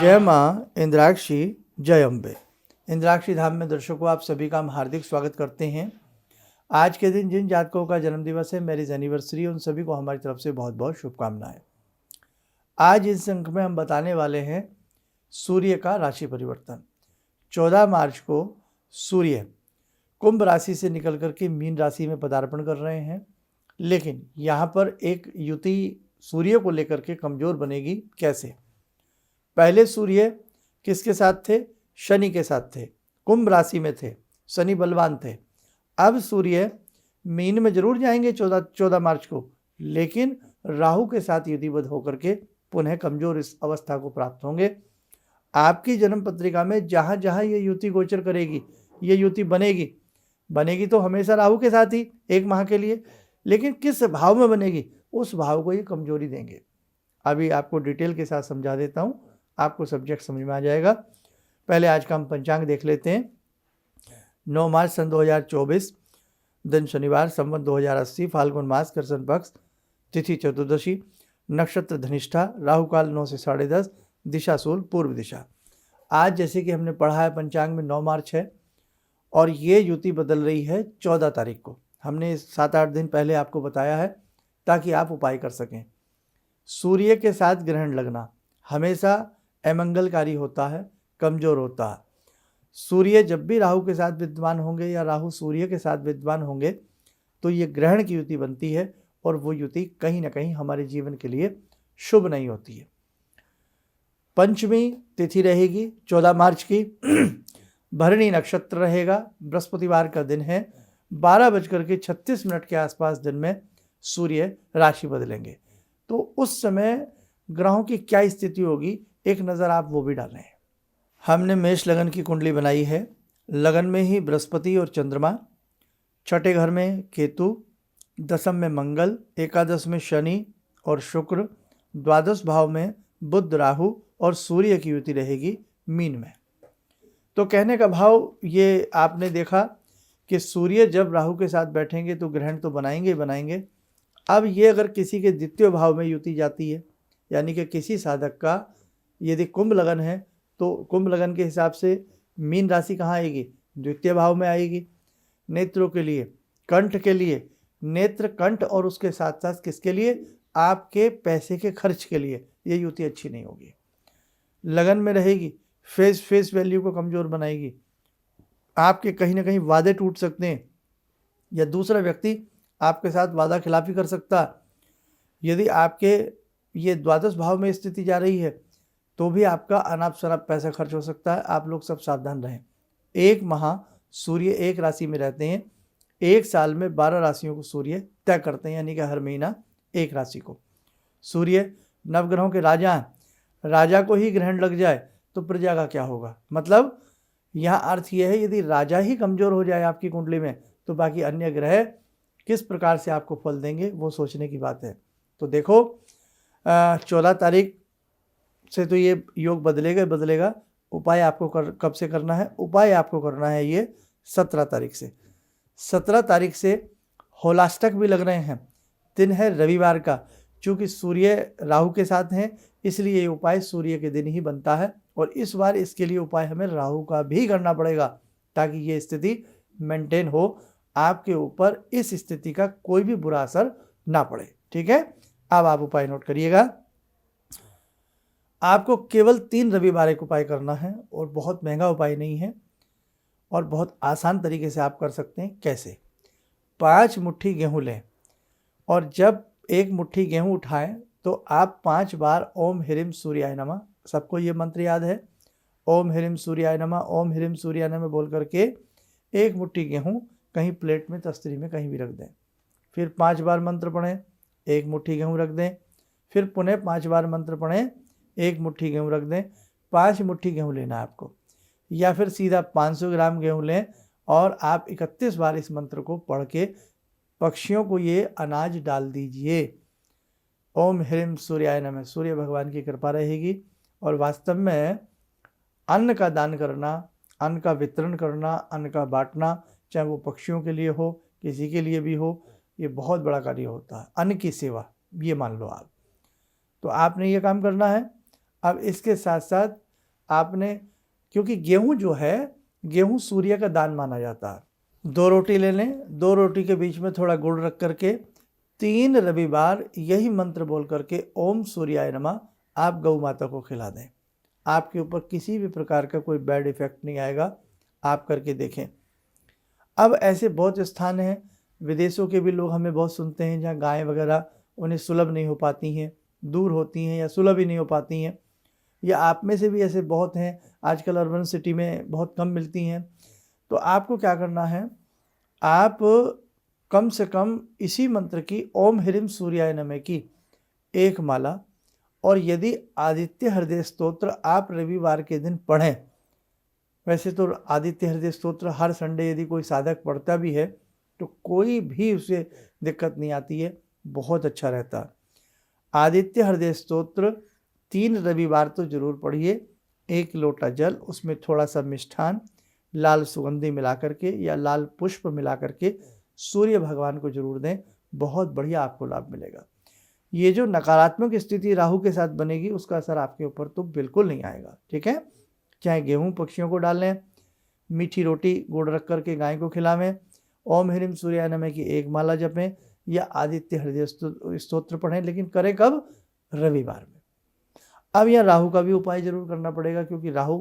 जय माँ इंद्राक्षी, जय अम्बे। इंद्राक्षी धाम में दर्शकों आप सभी का हम हार्दिक स्वागत करते हैं। आज के दिन जिन जातकों का जन्मदिवस है, मैरिज एनिवर्सरी, उन सभी को हमारी तरफ से बहुत बहुत शुभकामनाएं। आज इस अंक में हम बताने वाले हैं सूर्य का राशि परिवर्तन। 14 मार्च को सूर्य कुंभ राशि से निकल करके मीन राशि में पदार्पण कर रहे हैं, लेकिन यहाँ पर एक युति सूर्य को लेकर के कमजोर बनेगी। कैसे? पहले सूर्य किसके साथ थे? शनि के साथ थे, कुंभ राशि में थे, शनि बलवान थे। अब सूर्य मीन में जरूर जाएंगे 14 मार्च को, लेकिन राहु के साथ युतिबद्ध होकर के पुनः कमजोर इस अवस्था को प्राप्त होंगे। आपकी जन्म पत्रिका में जहाँ जहाँ ये युति गोचर करेगी, ये युति बनेगी तो हमेशा राहु के साथ ही 1 माह के लिए, लेकिन किस भाव में बनेगी उस भाव को ये कमजोरी देंगे। अभी आपको डिटेल के साथ समझा देता हूँ, आपको सब्जेक्ट समझ में आ जाएगा। पहले आज का हम पंचांग देख लेते हैं। 9 मार्च सन 2024, दिन शनिवार, संवत 2080, फाल्गुन मास, कृष्ण पक्ष, तिथि चतुर्दशी, नक्षत्र धनिष्ठा, राहु काल 9 से 10:30, दिशा सूल पूर्व दिशा। आज जैसे कि हमने पढ़ा है पंचांग में 9 मार्च है और ये युति बदल रही है 14 तारीख को। हमने 7-8 दिन पहले आपको बताया है ताकि आप उपाय कर सकें। सूर्य के साथ ग्रहण लगना हमेशा अमंगलकारी होता है, कमजोर होता है। सूर्य जब भी राहु के साथ विद्यमान होंगे या राहु सूर्य के साथ विद्यमान होंगे तो ये ग्रहण की युति बनती है और वो युति कहीं ना कहीं हमारे जीवन के लिए शुभ नहीं होती है। पंचमी तिथि रहेगी 14 मार्च की, भरणी नक्षत्र रहेगा, बृहस्पतिवार का दिन है। 12:36 के आसपास दिन में सूर्य राशि बदलेंगे, तो उस समय ग्रहों की क्या स्थिति होगी एक नज़र आप वो भी डालें। हमने मेष लगन की कुंडली बनाई है। लगन में ही बृहस्पति और चंद्रमा, छठे घर में केतु, दशम में मंगल, एकादश में शनि और शुक्र, द्वादश भाव में बुध, राहु और सूर्य की युति रहेगी मीन में। तो कहने का भाव ये आपने देखा कि सूर्य जब राहु के साथ बैठेंगे तो ग्रहण तो बनाएंगे। अब ये अगर किसी के द्वितीय भाव में युति जाती है, यानी कि किसी साधक का यदि कुंभ लगन है तो कुंभ लगन के हिसाब से मीन राशि कहाँ आएगी? द्वितीय भाव में आएगी। नेत्रों के लिए, कंठ के लिए, नेत्र कंठ और उसके साथ साथ किसके लिए? आपके पैसे के खर्च के लिए ये युति अच्छी नहीं होगी। लगन में रहेगी, फेस वैल्यू को कमज़ोर बनाएगी। आपके कहीं ना कहीं वादे टूट सकते हैं या दूसरा व्यक्ति आपके साथ वादा खिलाफी कर सकता है। यदि आपके ये द्वादश भाव में स्थिति जा रही है तो भी आपका अनाप शनाप पैसा खर्च हो सकता है। आप लोग सब सावधान रहें। 1 माह सूर्य एक राशि में रहते हैं, 1 साल में 12 राशियों को सूर्य तय करते हैं, यानी कि हर महीना एक राशि को। सूर्य नवग्रहों के राजा हैं, राजा को ही ग्रहण लग जाए तो प्रजा का क्या होगा? मतलब यहाँ अर्थ यह है यदि राजा ही कमज़ोर हो जाए आपकी कुंडली में तो बाकी अन्य ग्रह किस प्रकार से आपको फल देंगे वो सोचने की बात है। तो देखो 14 तारीख से तो ये योग बदलेगा। उपाय आपको कब से करना है? उपाय आपको करना है ये 17 तारीख से। 17 तारीख से होलाष्टक भी लग रहे हैं, दिन है रविवार का। चूँकि सूर्य राहु के साथ हैं इसलिए ये उपाय सूर्य के दिन ही बनता है और इस बार इसके लिए उपाय हमें राहु का भी करना पड़ेगा ताकि ये स्थिति मेंटेन हो, आपके ऊपर इस स्थिति का कोई भी बुरा असर ना पड़े। ठीक है, अब आप उपाय नोट करिएगा। आपको केवल 3 रविवार एक उपाय करना है और बहुत महंगा उपाय नहीं है और बहुत आसान तरीके से आप कर सकते हैं। कैसे? 5 मुट्ठी गेहूँ लें और जब 1 मुट्ठी गेहूँ उठाएं तो आप 5 बार ओम ह्रीम सूर्याय नमः, सबको ये मंत्र याद है, ओम ह्रीम सूर्याय नमः, ओम ह्रीम सूर्याय नमः बोल करके 1 मुट्ठी गेहूँ कहीं प्लेट में, तस्तरी में कहीं भी रख दें। फिर 5 बार मंत्र पढ़ें, 1 मुट्ठी गेहूँ रख दें। फिर पुनः 5 बार मंत्र पढ़ें, 1 मुट्ठी गेहूँ रख दें। 5 मुट्ठी गेहूँ लेना है आपको, या फिर सीधा 500 ग्राम गेहूँ लें और आप 31 बार इस मंत्र को पढ़ के पक्षियों को ये अनाज डाल दीजिए। ओम ह्रीम सूर्याय नमः, सूर्य भगवान की कृपा रहेगी। और वास्तव में अन्न का दान करना, अन्न का वितरण करना, अन्न का बांटना, चाहे वो पक्षियों के लिए हो, किसी के लिए भी हो, ये बहुत बड़ा कार्य होता है। अन्न की सेवा, ये मान लो आप। तो आपने ये काम करना है। अब इसके साथ साथ आपने, क्योंकि गेहूं जो है, गेहूं सूर्य का दान माना जाता है। 2 रोटी ले लें, 2 रोटी के बीच में थोड़ा गुड़ रख करके 3 रविवार यही मंत्र बोल करके ओम सूर्याय नमः आप गौ माता को खिला दें। आपके ऊपर किसी भी प्रकार का कोई बैड इफेक्ट नहीं आएगा, आप करके देखें। अब ऐसे बहुत स्थान हैं, विदेशों के भी लोग हमें बहुत सुनते हैं, जहाँ गायें वगैरह उन्हें सुलभ नहीं हो पाती हैं, दूर होती हैं या सुलभ ही नहीं हो पाती हैं, या आप में से भी ऐसे बहुत हैं, आजकल अर्बन सिटी में बहुत कम मिलती हैं। तो आपको क्या करना है, आप कम से कम इसी मंत्र की ओम ह्रीम सूर्याय नमः की 1 माला, और यदि आदित्य हृदय स्तोत्र आप रविवार के दिन पढ़ें, वैसे तो आदित्य हृदय स्तोत्र हर संडे यदि कोई साधक पढ़ता भी है तो कोई भी उसे दिक्कत नहीं आती है, बहुत अच्छा रहता है। आदित्य हृदय स्तोत्र 3 रविवार तो जरूर पढ़िए। 1 लोटा जल, उसमें थोड़ा सा मिष्ठान, लाल सुगंधी मिला करके या लाल पुष्प मिला करके सूर्य भगवान को जरूर दें, बहुत बढ़िया आपको लाभ मिलेगा। ये जो नकारात्मक स्थिति राहु के साथ बनेगी उसका असर आपके ऊपर तो बिल्कुल नहीं आएगा, ठीक है। चाहे गेहूं पक्षियों को डाल लें, मीठी रोटी गुड़ रख करके गाय को खिलावें, ओम ह्रीम सूर्याय नमः की 1 माला जपें, या आदित्य हृदय स्तोत्र पढ़ें, लेकिन करें कब, रविवार में। अब यह राहु का भी उपाय जरूर करना पड़ेगा, क्योंकि राहु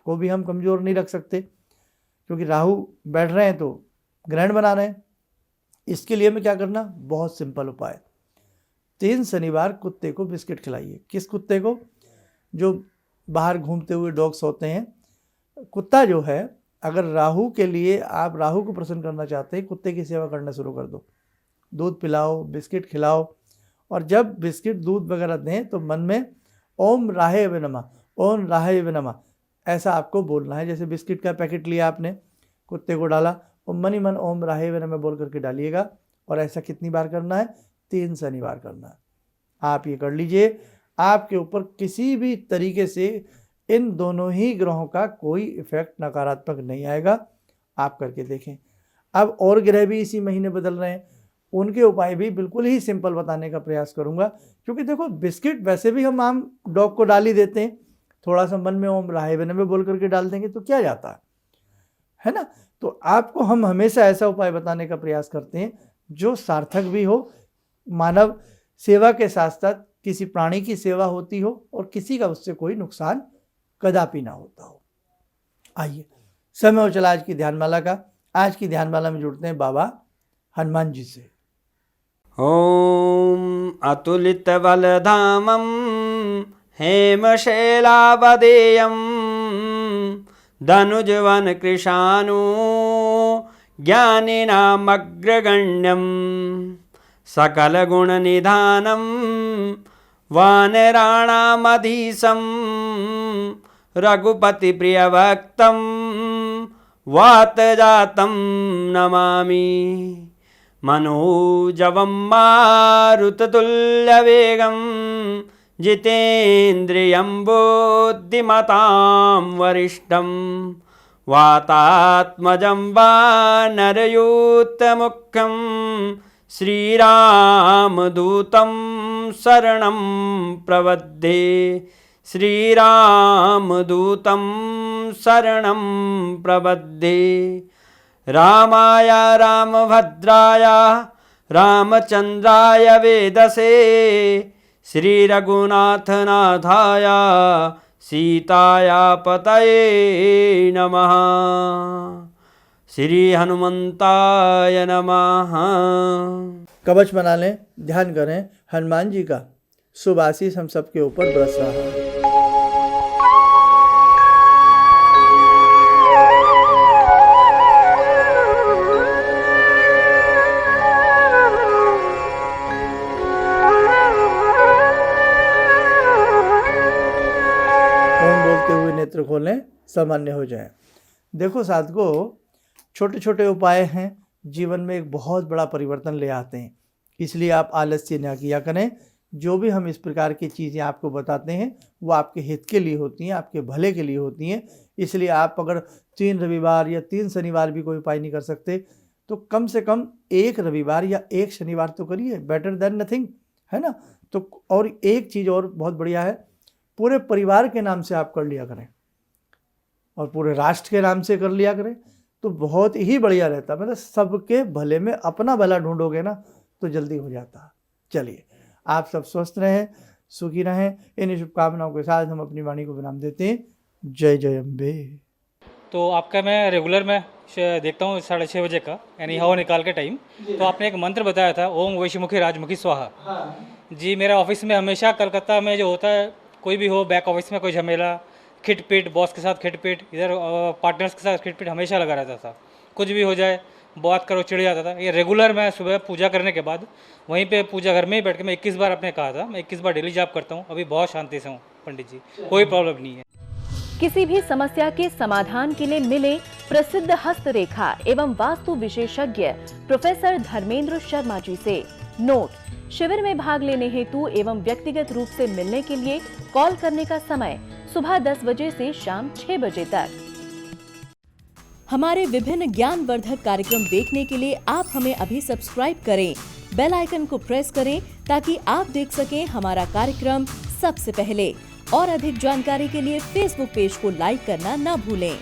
को भी हम कमज़ोर नहीं रख सकते, क्योंकि राहु बैठ रहे हैं तो ग्रहण बना रहे हैं। इसके लिए हमें क्या करना, बहुत सिंपल उपाय, 3 शनिवार कुत्ते को बिस्किट खिलाइए। किस कुत्ते को, जो बाहर घूमते हुए डॉग्स होते हैं। कुत्ता जो है, अगर राहु के लिए आप राहु को प्रसन्न करना चाहते हैं, कुत्ते की सेवा करना शुरू कर दो, दूध पिलाओ, बिस्किट खिलाओ, और जब बिस्किट दूध वगैरह दें तो मन में ओम राहे वे नमः, ओम राहे वे नमः ऐसा आपको बोलना है। जैसे बिस्किट का पैकेट लिया आपने, कुत्ते को डाला, और मन ही मन ओम राहे वे नमः बोल करके डालिएगा। और ऐसा कितनी बार करना है, 3 शनिवार करना है। आप ये कर लीजिए, आपके ऊपर किसी भी तरीके से इन दोनों ही ग्रहों का कोई इफेक्ट नकारात्मक नहीं आएगा, आप करके देखें। अब और ग्रह भी इसी महीने बदल रहे हैं, उनके उपाय भी बिल्कुल ही सिंपल बताने का प्रयास करूंगा। क्योंकि देखो, बिस्किट वैसे भी हम आम डॉग को डाल ही देते हैं, थोड़ा सा मन में ओम राहे वे नमः बोल करके डाल देंगे तो क्या जाता है ना। तो आपको हम हमेशा ऐसा उपाय बताने का प्रयास करते हैं जो सार्थक भी हो, मानव सेवा के साथ साथ किसी प्राणी की सेवा होती हो, और किसी का उससे कोई नुकसान कदापि ना होता हो। आइए, समय हो चला आज की ध्यानमाला का। आज की ध्यानमाला में जुड़ते हैं बाबा हनुमान जी से। ओम अतुलित बलधामं हेमशैलावदेयं धनुजवन कृशानु ज्ञानिनामग्रगण्यं सकलगुणनिधानं वानराणामधीशं रघुपतिप्रियभक्तं वातजातं नमामि। मनोजवं मारुततुल्यवेगं जितेन्द्रियं बुद्धिमतां वरिष्ठं वातात्मजं वानरयूथमुख्यं श्रीरामदूतं शरणं प्रपद्ये। श्रीरामदूतं शरणं प्रपद्ये। रामाय रामभद्राय रामचन्द्राय वेदसे श्रीरघुनाथनाथाय सीताया पतये नमः। श्री हनुमंताय नमः। कवच बना लें, ध्यान करें, हनुमान जी का शुभ आशीष हम सबके ऊपर बरस रहा है। नेत्र खोलें, सामान्य हो जाएं। देखो साधकों, छोटे छोटे उपाय हैं, जीवन में एक बहुत बड़ा परिवर्तन ले आते हैं, इसलिए आप आलस्य न किया करें। जो भी हम इस प्रकार की चीज़ें आपको बताते हैं वो आपके हित के लिए होती हैं, आपके भले के लिए होती हैं। इसलिए आप अगर 3 रविवार या 3 शनिवार भी कोई उपाय नहीं कर सकते तो कम से कम 1 रविवार या 1 शनिवार तो करिए, बेटर देन नथिंग, है ना। तो और एक चीज़ और बहुत बढ़िया है, पूरे परिवार के नाम से आप कर लिया करें। और पूरे राष्ट्र के नाम से कर लिया करें तो बहुत ही बढ़िया रहता। मतलब सबके भले में अपना भला ढूंढोगे ना तो जल्दी हो जाता। चलिए, आप सब स्वस्थ रहें, सुखी रहें। इन शुभकामनाओं के साथ हम अपनी वाणी को विराम देते हैं। जय जय अम्बे। तो आपका मैं रेगुलर में देखता हूँ 6:30 बजे का, यानी हवा निकाल के टाइम। तो आपने एक मंत्र बताया था, ओम वैश्यमुखी राजमुखी स्वाहा। जी, मेरा ऑफिस में हमेशा कलकत्ता में जो होता है, कोई भी हो, बैक ऑफिस में कोई झमेला, खिटपिट, बॉस के साथ खिटपिट, इधर पार्टनर्स के साथ खिटपिट हमेशा लगा रहता था। कुछ भी हो जाए, बात करो, चिढ़ जाता था। ये रेगुलर मैं सुबह पूजा करने के बाद वहीं पे पूजा घर में ही बैठ के मैं 21 बार आपने कहा था, मैं 21 बार डेली जाप करता हूँ। अभी बहुत शांति से हूँ पंडित जी, कोई प्रॉब्लम नहीं है। किसी भी समस्या के समाधान के लिए मिले प्रसिद्ध हस्तरेखा एवं वास्तु विशेषज्ञ प्रोफेसर धर्मेंद्र शर्मा जी से। नोट: शिविर में भाग लेने हेतु एवं व्यक्तिगत रूप से मिलने के लिए कॉल करने का समय सुबह 10 बजे से शाम 6 बजे तक। हमारे विभिन्न ज्ञानवर्धक कार्यक्रम देखने के लिए आप हमें अभी सब्सक्राइब करें, बेल आइकन को प्रेस करें ताकि आप देख सकें हमारा कार्यक्रम सबसे पहले। और अधिक जानकारी के लिए फेसबुक पेज को लाइक करना न भूलें।